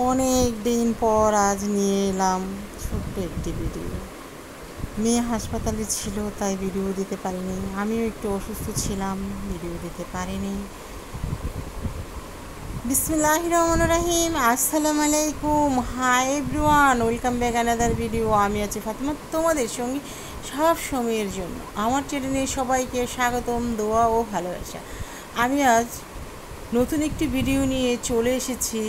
অনেক দিন পর আজ নিয়ে এলাম ছোট্ট একটি ভিডিও। মেয়ে হাসপাতালে ছিল, তাই ভিডিও দিতে পারিনি। আমিও একটু অসুস্থ ছিলাম, ভিডিও দিতে পারিনি। বিসমিল্লাহির রহমানির রহিম। আসসালামু আলাইকুম, hi everyone, welcome back another video. আমি আছি ফাতিমা, তোমাদের সঙ্গে সব সময়ের জন্য। আমার চ্যানেলে সবাইকে স্বাগতম, দোয়া ও ভালোবাসা। আমি আজ নতুন একটি ভিডিও নিয়ে চলে এসেছি।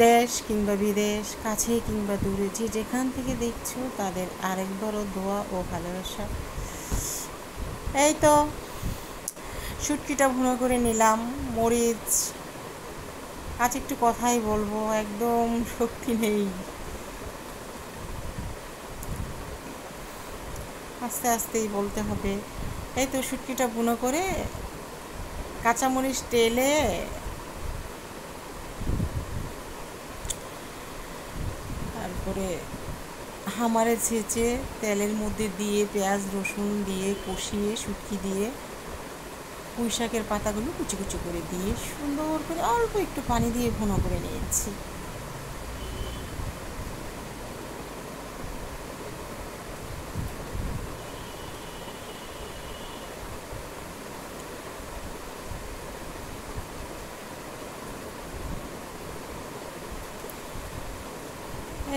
দেশ কিংবা বিদেশ, কাছে কিংবা দূরে, যে যেখান থেকে দেখছো তাদের আরেকবারও দোয়া ও ভালোবাসা। এই তো শুটকিটা ভুনো করে নিলাম, মরিচ। আজ একটু কথাই বলবো, একদম শক্তি নেই, আস্তে আস্তেই বলতে হবে। এই তো শুটকিটা ভুনো করে কাঁচামরিচ তেলে তারপরে হামারে ছেঁচে তেলের মধ্যে দিয়ে পেঁয়াজ রসুন দিয়ে কষিয়ে শুটকি দিয়ে পুঁই শাকের পাতাগুলো কুচি কুচি করে দিয়ে সুন্দর করে অল্প একটু পানি দিয়ে ভুনো করে নিয়েছি।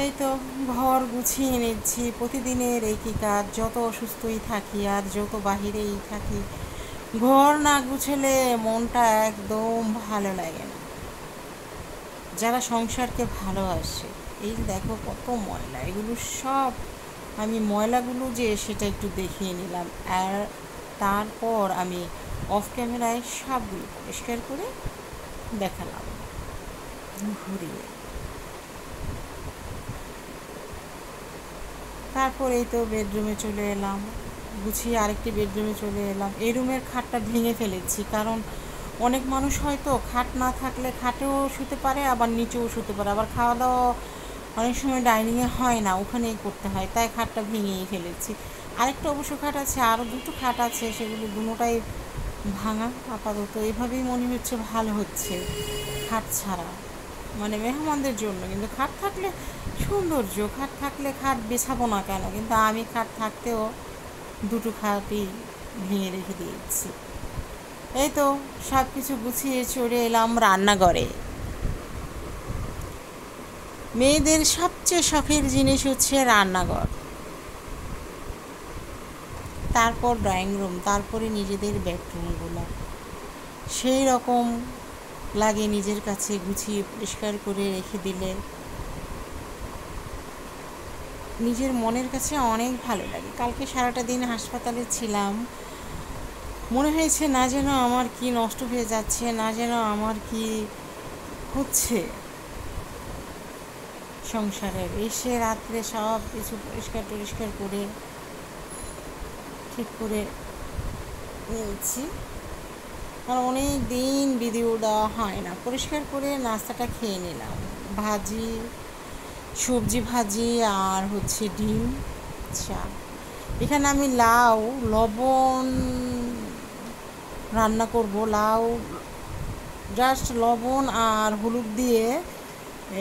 এই তো ঘর গুছিয়ে নিচ্ছি, প্রতিদিনের একই কাজ। যত অসুস্থই থাকি আর যত বাহিরেই থাকি, ঘর না গুছলে মনটা একদম ভালো লাগে না। যারা সংসারকে ভালোবাসে, এই দেখো কত ময়লা, এগুলো সব আমি ময়লাগুলো যে সেটা একটু দেখিয়ে নিলাম। আর তারপর আমি অফ ক্যামেরায় সবগুলো পরিষ্কার করে দেখালাম ঘুরিয়ে। তারপর এই তো বেডরুমে চলে এলাম, গুছিয়ে আরেকটি বেডরুমে চলে এলাম। এই রুমের খাটটা ভেঙে ফেলেছি, কারণ অনেক মানুষ হয়তো খাট না থাকলে খাটেও শুতে পারে, আবার নিচেও শুতে পারে, আবার খাওয়া দাওয়া অনেক সময় ডাইনিংয়ে হয় না, ওখানেই করতে হয়, তাই খাটটা ভেঙেই ফেলেছি। আরেকটা অবশ্য খাট আছে, আরও দুটো খাট আছে, সেগুলো দুটোটাই ভাঙা আপাতত। এভাবেই মনে হচ্ছে ভালো হচ্ছে খাট ছাড়া, মানে মেহমানদের জন্য। কিন্তু খাট থাকলে সৌন্দর্য, খাট থাকলে খাট বেছাবো না কেন, কিন্তু আমি খাট থাকতেও দুটো খাটই ভেঙে রেখে দিয়েছি। এই তো সব কিছু গুছিয়ে চলে এলাম রান্নাঘরে। মেয়েদের সবচেয়ে শখের জিনিস হচ্ছে রান্নাঘর, তারপর ড্রয়িং রুম, তারপরে নিজেদের বেডরুমগুলো। সেই রকম লাগে নিজের কাছে, গুছিয়ে পরিষ্কার করে রেখে দিলে নিজের মনের কাছে অনেক ভালো লাগে। কালকে সারাটা দিন হাসপাতালে ছিলাম, মনে হয়েছে না যেন আমার কি নষ্ট হয়ে যাচ্ছে, না যেন আমার কি হচ্ছে সংসারের। এসে রাত্রে সব কিছু পরিষ্কার টরিষ্কার করে ঠিক করে নিয়েছি, আর অনেক দিন ভিডিও দেওয়া হয় না। পরিষ্কার করে নাস্তাটা খেয়ে নিলাম, ভাজি, সবজি ভাজি আর হচ্ছে ডিম, চা। এখানে আমি লাউ লবণ রান্না করব। লাউ জাস্ট লবণ আর হলুদ দিয়ে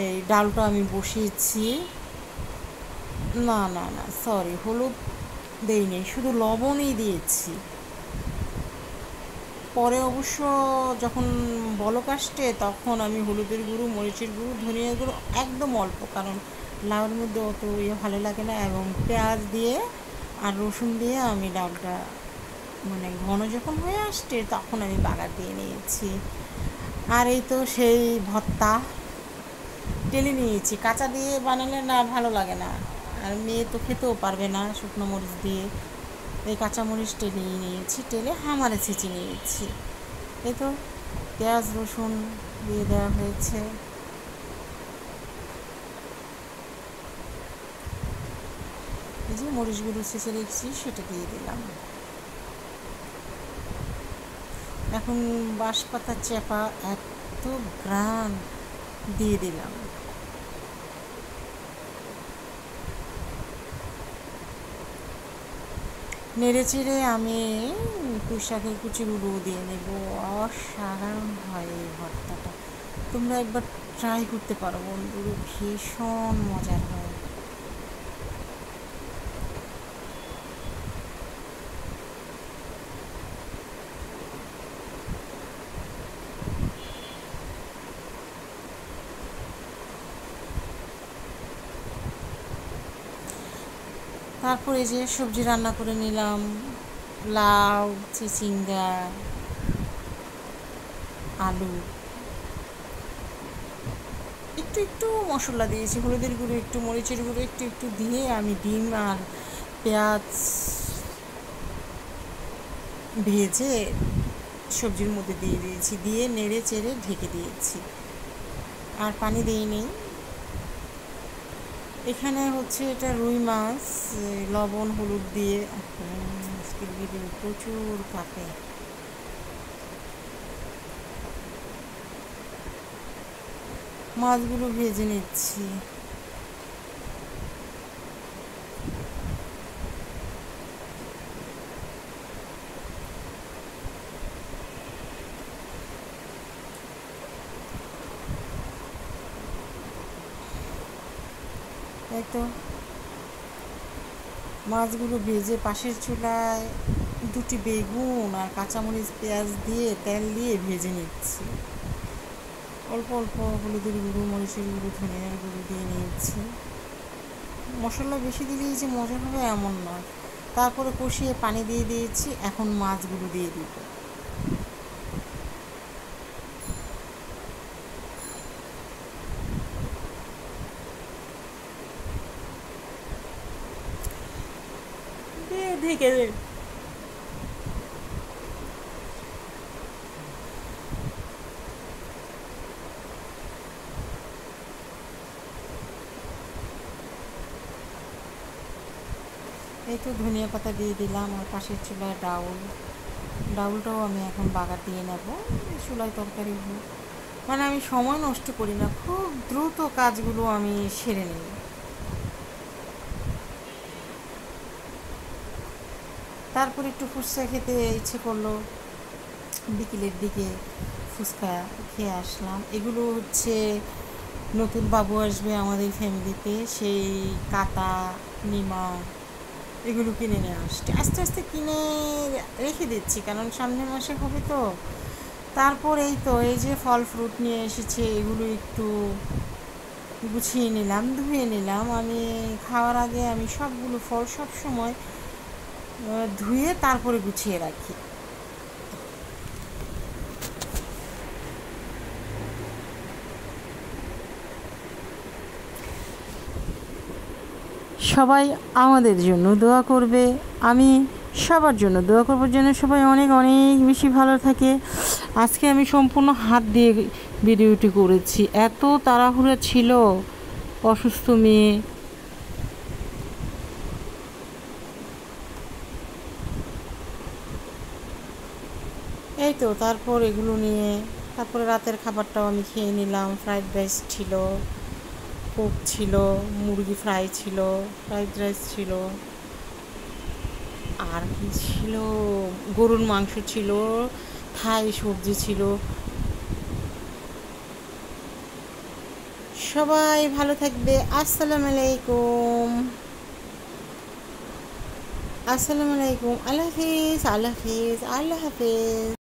এই ডালটা আমি বসিয়েছি। না না না, সরি, হলুদ দেইনি, শুধু লবণই দিয়েছি। পরে অবশ্য যখন বলক আসছে তখন আমি হলুদের গুঁড়ো, মরিচের গুঁড়ো, ধনিয়ার গুঁড়ো একদম অল্প, কারণ লাউর মধ্যে অত ভালো লাগে না, এবং পেঁয়াজ দিয়ে আর রসুন দিয়ে আমি ডালটা মানে ঘন যখন হয়ে আসছে তখন আমি বাগার দিয়ে নিয়েছি। আর এই তো সেই ভর্তা টেলে নিয়েছি, কাঁচা দিয়ে বানালে না ভালো লাগে না, আর মেয়ে তো খেতেও পারবে না শুকনো মরিচ দিয়ে। এই কাঁচামরিচ টেলে নিয়েছি, টেলে হামারে ছেঁচে নিয়েছি। এই তো পেঁয়াজ রসুন দিয়ে দেওয়া হয়েছে। এই যে মরিচগুলো ছেঁচে রেখেছি সেটা দিয়ে দিলাম। এখন বাঁশপাতা চেপা এত গ্রান দিয়ে দিলাম। নেড়ে চেড়ে আমি পুঁই শাকের কুচিগুলো দিয়ে নেব। অসাধারণ হয় এই ভর্তাটা, তোমরা একবার ট্রাই করতে পারো বন্ধুরা, ভীষণ মজার হয়। তারপরে যে সবজি রান্না করে নিলাম, লাউ, চিচিঙ্গা, আলু, একটু একটু মশলা দিয়েছি, হলুদের গুঁড়ো একটু, মরিচের গুঁড়ো একটু একটু দিয়ে আমি ডিম আর পেঁয়াজ ভেজে সবজির মধ্যে দিয়ে দিয়েছি, দিয়ে নেড়ে চেড়ে ঢেকে দিয়েছি, আর পানি দিইনি। এখানে হচ্ছে এটা রুই মাছ, লবণ হলুদ দিয়ে, আজকের ভিডিও প্রচুর কাঁপে। মাছগুলো ভেজে নিচ্ছি। এই তো মাছগুলো ভেজে পাশের চুলায় দুটি বেগুন আর কাঁচামরিচ পেঁয়াজ দিয়ে তেল দিয়ে ভেজে নিচ্ছি। অল্প অল্প হলুদের গুঁড়ো, মরিচের গুঁড়ো, ধনিয়ার গুঁড়ো দিয়ে নিয়েছি। মশলা বেশি দিলেই যে মজা হবে এমন নয়। তারপরে কষিয়ে পানি দিয়ে দিয়েছি, এখন মাছগুলো দিয়ে দিব। দিয়ে ঢেকে দেব। এই তো ধনিয়া পাতা দিয়ে দিলাম, আর পাশের চুলায় ডাউলটাও আমি এখন বাগার দিয়ে নেব। চুলায় তরকারি মানে আমি সময় নষ্ট করি না, খুব দ্রুত কাজগুলো আমি সেরে নিই। তারপর একটু ফুচকা খেতে ইচ্ছে করলো, বিকেলের দিকে ফুচকা খেয়ে আসলাম। এগুলো হচ্ছে নতুন বাবু আসবে আমাদের ফ্যামিলিতে, সেই কাতা, নিমা এগুলো কিনে নিয়ে আসছে, আস্তে আস্তে কিনে রেখে দিচ্ছি, কারণ সামনের মাসে হবে তো। তারপর এই তো এই যে ফল ফ্রুট নিয়ে এসেছে, এগুলো একটু গুছিয়ে নিলাম, ধুয়ে নিলাম। আমি খাওয়ার আগে আমি সবগুলো ফল সব সময় ধুয়ে তারপরে গুছিয়ে রাখি। সবাই আমাদের জন্য দোয়া করবে, আমি সবার জন্য দোয়া করবার জন্য, সবাই অনেক অনেক বেশি ভালো থাকে। আজকে আমি সম্পূর্ণ হাত দিয়ে ভিডিওটি করেছি, এত তাড়াহুড়া ছিল, অসুস্থ মেয়ে। এই তো তারপর এগুলো নিয়ে তারপরে রাতের খাবারটাও আমি খেয়ে নিলাম। ফ্রাইড রাইস ছিল, কোক ছিল, মুরগি ফ্রাই ছিল, ফ্রাইড রাইস ছিল, আর কি ছিল, গরুর মাংস ছিল, থাই সবজি ছিল। সবাই ভালো থাকবে। আসসালামু আলাইকুম, আসসালামু আলাইকুম, আল্লাহ হাফিজ, আল্লাহ হাফিজ, আল্লাহ হাফিজ।